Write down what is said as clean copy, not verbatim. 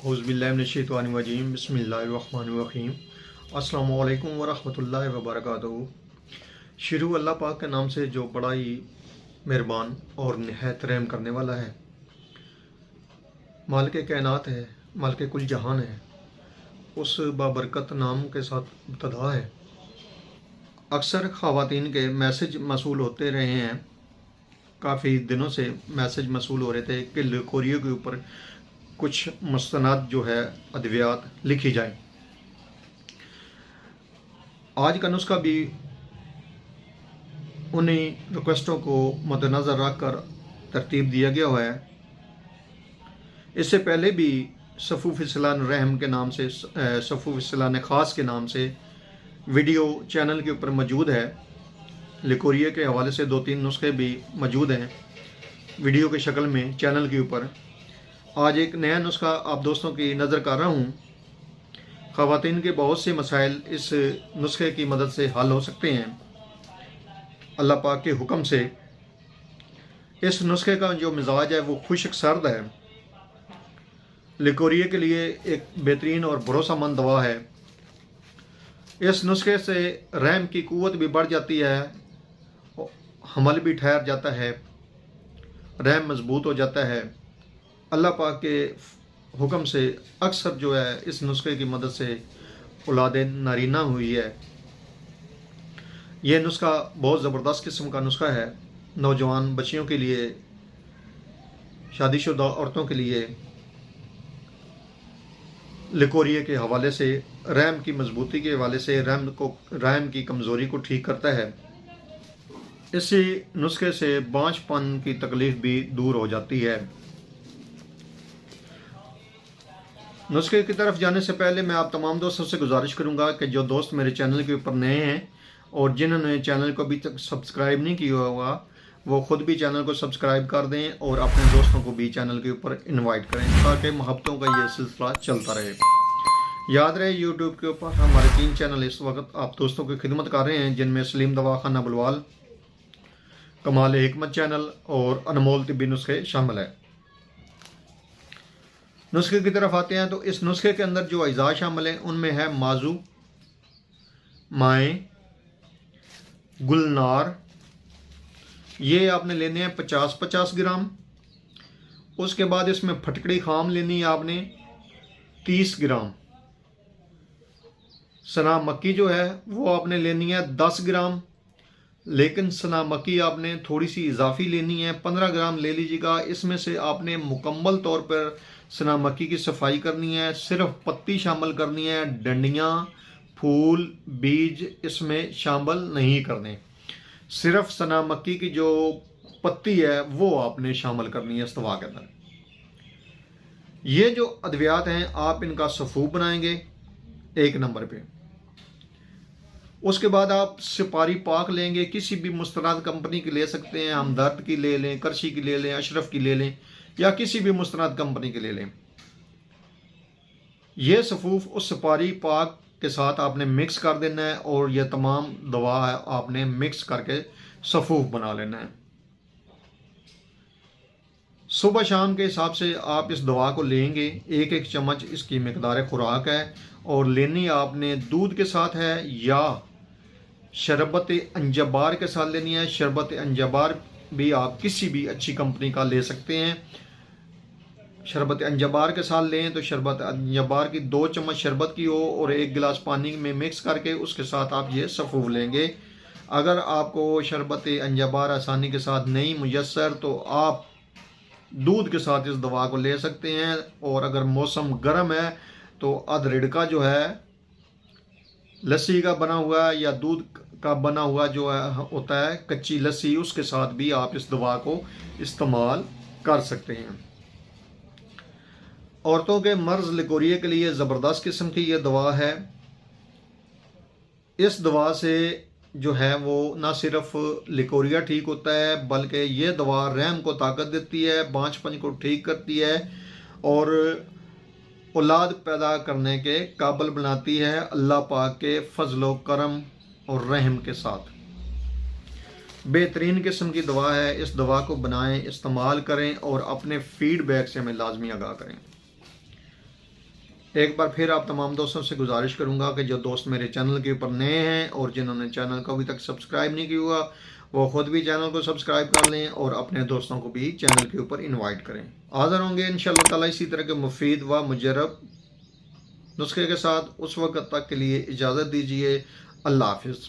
औज़ुबिल्लाहिमिनश्शैतानिर्रजीम बिस्मिल्लाहिर्रहमानिर्रहीम अस्सलामु अलैकुम वरहमतुल्लाहि वबरकातुहू। शुरू अल्लाह पाक के नाम से जो बड़ा ही मेहरबान और निहायत रहम करने वाला है। मालिक कायनात है, मालिक कुल जहान है, उस बाबरकत नाम के साथ इब्तिदा है। अक्सर ख़वातीन के मैसेज मसूल होते रहे हैं, काफ़ी दिनों से मैसेज मसूल हो रहे थे कि लिकोरियो के ऊपर कुछ मुस्तनद जो है अद्वियात लिखी जाए। आज का नुस्खा भी उन्हीं रिक्वेस्टों को मद्देनज़र रख कर तरतीब दिया गया हुआ है। इससे पहले भी सफ़ूफ़िस्लान रहम के नाम से, सफ़ूफ़िस्लान ख़ास के नाम से वीडियो चैनल के ऊपर मौजूद है। लिकोरियो के हवाले से 2-3 नुस्खे भी मौजूद हैं वीडियो की शक्ल में चैनल के ऊपर। आज एक नया नुस्खा आप दोस्तों की नज़र कर रहा हूँ। ख़वातीन के बहुत से मसाइल इस नुस्खे की मदद से हल हो सकते हैं अल्लाह पाक के हुक्म से। इस नुस्खे का जो मिजाज है वो खुश्क सर्द है। लिकोरियो के लिए एक बेहतरीन और भरोसामंद दवा है। इस नुस्खे से रहम की क़ुव्वत भी बढ़ जाती है, हमल भी ठहर जाता है, रहम मजबूत हो जाता है। अल्लाह पाक के हुक्म से अक्सर जो है इस नुस्खे की मदद से औलाद नारीना हुई है। यह नुस्खा बहुत ज़बरदस्त किस्म का नुस्खा है। नौजवान बच्चियों के लिए, शादीशुदा औरतों के लिए लिकोरियो के हवाले से, रहम की मजबूती के हवाले से रहम की कमज़ोरी को ठीक करता है। इसी नुस्खे से बांझपन की तकलीफ़ भी दूर हो जाती है। नुस्खे की तरफ जाने से पहले मैं आप तमाम दोस्तों से गुजारिश करूंगा कि जो दोस्त मेरे चैनल के ऊपर नए हैं और जिन्होंने चैनल को अभी तक सब्सक्राइब नहीं किया होगा, वो ख़ुद भी चैनल को सब्सक्राइब कर दें और अपने दोस्तों को भी चैनल के ऊपर इनवाइट करें ताकि मोहब्बतों का ये सिलसिला चलता रहे। याद रहे यूट्यूब के ऊपर हमारे 3 चैनल इस वक्त आप दोस्तों की खिदमत कर रहे हैं, जिनमें सलीम दवाखाना बुलवाल, कमाल हिकमत चैनल और अनमोल तिब्बी नुस्खे शामिल है। नुस्खे की तरफ आते हैं तो इस नुस्खे के अंदर जो अज़ा शामिल हैं उनमें है माजू, माए, गुलनार। ये आपने लेने हैं 50-50 ग्राम। उसके बाद इसमें फटकड़ी खाम लेनी है आपने 30 ग्राम। सना मक्की जो है वो आपने लेनी है 10 ग्राम, लेकिन सना मक्की आपने थोड़ी सी इजाफी लेनी है, 15 ग्राम ले लीजिएगा। इसमें से आपने मुकम्मल तौर पर सना मक्की की सफाई करनी है, सिर्फ पत्ती शामिल करनी है, डंडियाँ, फूल, बीज इसमें शामिल नहीं करने। सिर्फ सना मक्की की जो पत्ती है वो आपने शामिल करनी है इस दवा के अंदर। ये जो अद्वियात हैं आप इनका सफ़ूफ बनाएंगे 1 नंबर पे। उसके बाद आप सिपारी पाक लेंगे, किसी भी मुस्तनद कंपनी की ले सकते हैं, हमदर्द की ले लें, करशी की ले लें, अशरफ की ले लें या किसी भी मुस्तनद कंपनी के ले लें। यह सफ़ूफ उस सिपारी पाक के साथ आपने मिक्स कर देना है और यह तमाम दवा आपने मिक्स करके सफ़ूफ बना लेना है। सुबह शाम के हिसाब से आप इस दवा को लेंगे, 1-1 चम्मच इसकी मिकदार खुराक है और लेनी आपने दूध के साथ है या शरबत अंजबार के साथ लेनी है। शरबत अंजबार भी आप किसी भी अच्छी कंपनी का ले सकते हैं। शरबत अंजबार के साथ लें तो शरबत अंजबार की 2 चम्मच शरबत की हो और 1 गिलास पानी में मिक्स करके उसके साथ आप ये सफ़ूफ लेंगे। अगर आपको शरबत अंजबार आसानी के साथ नहीं मुयस्सर तो आप दूध के साथ इस दवा को ले सकते हैं। और अगर मौसम गर्म है तो अदरक जो है लस्सी का बना हुआ या दूध का बना हुआ जो है होता है कच्ची लस्सी, उसके साथ भी आप इस दवा को इस्तेमाल कर सकते हैं। औरतों के मर्ज़ लिकोरियो के लिए ज़बरदस्त किस्म की यह दवा है। इस दवा से जो है वो ना सिर्फ लिकोरियो ठीक होता है बल्कि ये दवा रहम को ताकत देती है, बांझपन को ठीक करती है और औलाद पैदा करने के काबिल बनाती है अल्लाह पाक के फजलो करम और रहम के साथ। बेहतरीन किस्म की दवा है। इस दवा को बनाएं, इस्तेमाल करें और अपने फीडबैक से हमें लाजमी आगाह करें। एक बार फिर आप तमाम दोस्तों से गुजारिश करूंगा कि जो दोस्त मेरे चैनल के ऊपर नए हैं और जिन्होंने चैनल को अभी तक सब्सक्राइब नहीं किया हुआ, वो ख़ुद भी चैनल को सब्सक्राइब कर लें और अपने दोस्तों को भी चैनल के ऊपर इनवाइट करें। हाज़िर होंगे इंशाअल्लाह ताला इसी तरह के मुफीद व मुजरब नुस्खे के साथ। उस वक्त तक के लिए इजाज़त दीजिए। अल्लाह हाफिज़।